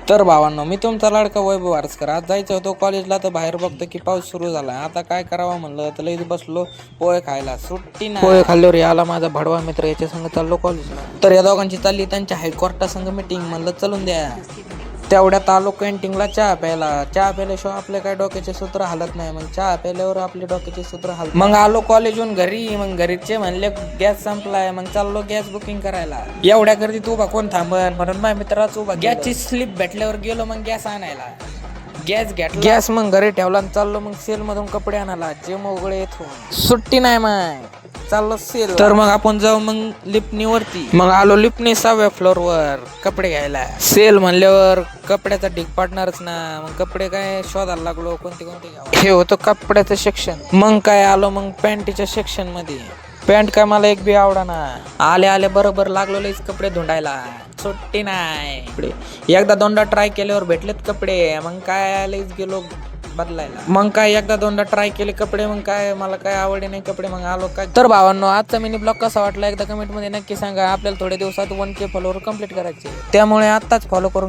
तर भावांनो, मी तुमचा लाडका वैभव वारसकर. आज जायचं होतं कॉलेजला, तर बाहेर बघतो की पाऊस सुरू झाला. आता काय करावं म्हणलं, तर लई बसलो पोहे खायला. सुट्टी नाही. पोहे खाल्ल्यावर आला माझा भडवा मित्र, याच्या संग चाललो कॉलेजला. तर या दोघांची चालली त्यांच्या हायकोर्टा संग मीटिंग. म्हणलं चलून द्या. तेवढ्यात आलो कॅन्टीनला चहा प्यायला. चहा प्यायल्याशिवाय आपले काय डोक्याचे सूत्र हालत नाही. मग चहा प्यायल्यावर आपले डोक्याचे सूत्र हालत. मग आलो कॉलेजहून घरी. मग घरीचे म्हणले गॅस संपलाय. मग चाललो गॅस बुकिंग करायला. एवढ्या गर्दीत उभा कोण थांबन म्हणून माझ्या मित्राच उभा. गॅसची स्लिप भेटल्यावर गेलो मग गॅस आणायला. गॅस मग घरी ठेवला आणि चाललो मग सेल मधून कपडे आणायला. जे मोगळे येतो सुट्टी नाही मग चाललो सेल. तर मग आपण जाऊ मग लिफ्टनी वरती. मग आलो लिफ्टनी 6व्या फ्लोअर वर कपडे घ्यायला. सेल म्हणल्यावर कपड्याचा ढीग पाडणारच ना. मग कपडे काय शोधायला लागलो कोणते घ्यावं. हे होतं कपड्याचं सेक्शन. मग काय आलो मग पॅन्टीच्या सेक्शन मध्ये. पॅन्ट काय मला एक बी आवडाना. आले बरोबर लागलो लईच कपडे धुंडायला. सुट्टी नाही. एकदा दोनदा ट्राय केल्यावर भेटलेत कपडे. मग काय लईच गेलो बदलायला. मग काय एकदा दोनदा ट्राय केले कपडे. मग काय मला काय आवडे नाही कपडे. मग आलो काय. तर भावांनो, आजचा मिनी ब्लॉग कसा वाटला एकदा कमेंट मध्ये नक्की सांगा. आपल्याला थोड्या दिवसात 1K फॉलोअर कंप्लीट करायचे, त्यामुळे आत्ताच फॉलो करून